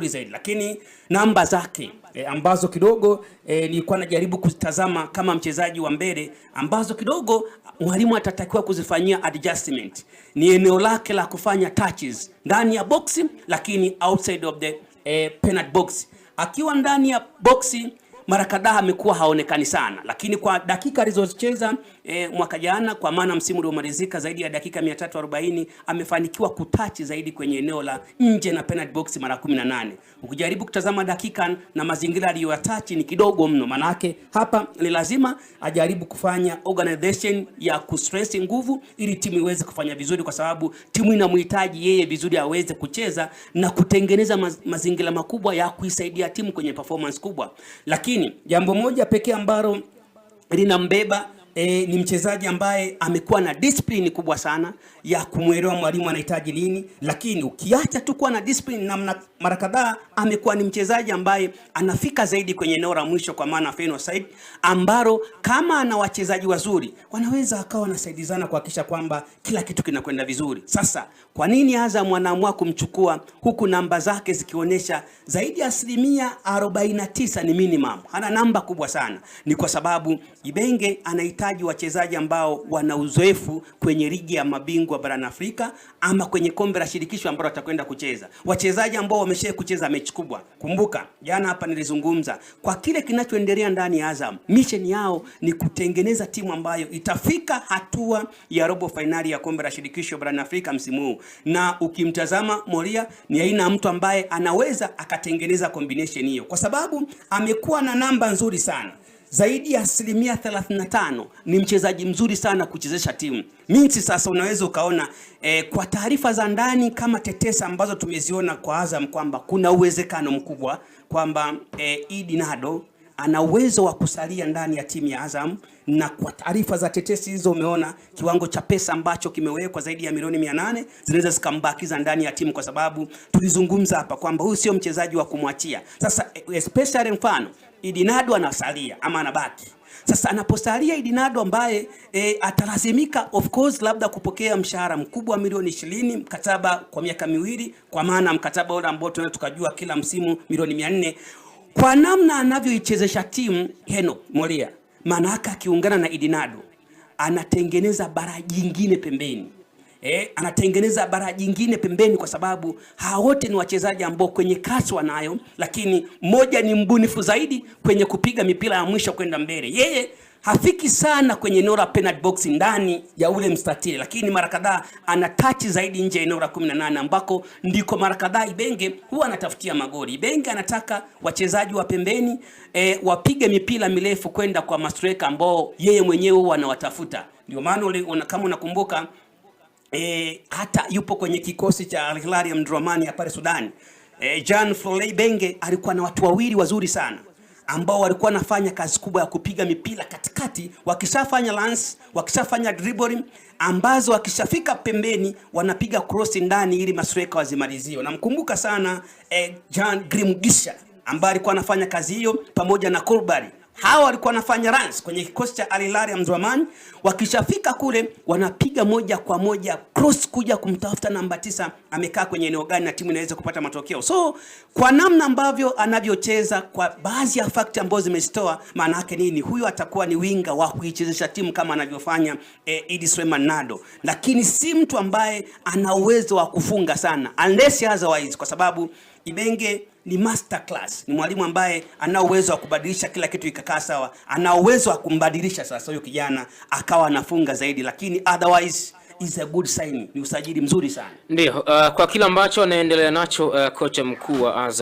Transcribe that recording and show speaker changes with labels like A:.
A: zaidi, lakini namba zake ambazo kidogo nilikuwa najaribu kutazama kama mchezaji wa mbele ambazo kidogo mwalimu atatakiwa kuzifanyia adjustment ni eneo lake la kufanya touches ndani ya boxi, lakini outside of the penalty box. Akiwa ndani ya boxi mara kadhaa amekuwa haonekani sana, lakini kwa dakika alizocheza mwaka jana, kwa maana msimu uliomalizika zaidi ya dakika 340, amefanikiwa kutachi zaidi kwenye eneo la nje na penalty box mara 18. Ukijaribu kutazama dakika na mazingira aliyoyatachi ni kidogo mno, manake hapa ni lazima ajaribu kufanya organization ya kustress nguvu ili timu iweze kufanya vizuri, kwa sababu timu inamhitaji yeye vizuri aweze kucheza na kutengeneza mazingira makubwa ya kuisaidia timu kwenye performance kubwa. Lakini jambo moja pekee ambalo linambeba ni mchezaji ambaye amekuwa na discipline kubwa sana ya kumwelewa mwalimu anahitaji nini. Lakini ukiacha tu kuwa na discipline, na mara kadhaa amekuwa ni mchezaji ambaye anafika zaidi kwenye eneo la mwisho, kwa maana final side, ambaro kama ana wachezaji wazuri wanaweza akawa wanasaidizana kuhakikisha kwamba kila kitu kinakwenda vizuri. Sasa kwa nini Azam anaamua kumchukua huku namba zake zikionyesha zaidi ya 49% ni minimum? Ana namba kubwa sana. Ni kwa sababu Ibenge anahitaji wachezaji ambao wana uzoefu kwenye ligi ya mabingwa barani Afrika ama kwenye kombe la shirikisho ambao watakwenda kucheza. Wachezaji ambao wameshaye kucheza mechi kubwa. Kumbuka jana hapa nilizungumza kwa kile kinachoendelea ndani ya Azam. Mission yao ni kutengeneza timu ambayo itafika hatua ya robo finali ya kombe la shirikisho barani Afrika msimu huu. Na ukimtazama Moria ni aina ya mtu ambaye anaweza akatengeneza combination hiyo, kwa sababu amekuwa na namba nzuri sana. Zaidi ya 35% ni mchezaji mzuri sana kuchezesha timu. Minti sasa unaweza ukaona kwa taarifa za ndani kama tetesa ambazo tumeziona kwa Azam kwamba kuna uwezekano mkubwa kwamba Idi Nado ana uwezo wa kusalia ndani ya timu ya Azam. Na kwa taarifa za tetesi hizo umeona kiwango cha pesa ambacho kimewekwa zaidi ya milioni 800 zinaweza zikambakiza ndani ya timu, kwa sababu tulizungumza hapa kwamba huyu sio mchezaji wa kumwachia. Sasa especially mfano Idi Nado anasalia ama anabaki. Sasa anaposalia Idi Nado ambaye atalazimika of course labda kupokea mshahara mkubwa wa milioni 20, mkataba kwa miaka 2, kwa maana mkataba ule ambao tunaweza tukajua kila msimu milioni 400, kwa namna anavyoichezesha timu Heno Moria, manaka akiungana na Idi Nado anatengeneza bara jingine pembeni. Anatengeneza bara jingine pembeni, kwa sababu hao wote ni wachezaji ambao kwenye kasi wanayo, lakini mmoja ni mbunifu zaidi kwenye kupiga mipira ya mwisho kwenda mbele. Yeye hafiki sana kwenye eneo la penalty box ndani ya ule mstatili, lakini mara kadhaa ana touch zaidi nje eneo la 18, ambako ndiko mara kadhaa Ibenge huwa anatafutia magoli. Ibenge anataka wachezaji wa pembeni wapige mipira mirefu kwenda kwa mastreka ambao yeye mwenyewe huwa anawatafuta. Ndio maana kama unakumbuka hata yupo kwenye kikosi cha Al Hilal ya Mdramani ya pale Sudan. Jean Florent Ibenge alikuwa na watu wawili wazuri sana ambao walikuwa nafanya kazi kubwa ya kupiga mipira katikati, wakishafanya lance, wakishafanya dribbling, ambazo wakishafika pembeni wanapiga cross ndani ili masweka wazimaliziwe. Namkumbuka sana Jean Grimgisha ambaye alikuwa anafanya kazi hiyo pamoja na Kolbari. Hawa walikuwa wanafanya runs kwenye kikosi cha Al Hilal ya Mdramani. Wakishafika kule wanapiga moja kwa moja cross kuja kumtafuta namba 9 amekaa kwenye eneo gani na timu inaweza kupata matokeo. So kwa namna ambavyo anavyocheza, kwa baadhi ya fact ambazo zimezitoa, maana yake nini? Huyu atakuwa ni winga wa kuichezesha timu kama anavyofanya Idi Suleiman Nado, lakini si mtu ambaye ana uwezo wa kufunga sana unless otherwise, kwa sababu Ibenge ni master class, ni mwalimu ambaye ana uwezo wa kubadilisha kila kitu ikakaa sawa. Ana uwezo wa kumbadilisha sasa huyo kijana akawa anafunga zaidi, lakini otherwise is a good sign. Ni usajili mzuri sana.
B: Ndio, kwa kila ambacho anaendelea nacho kocha mkuu wa Azam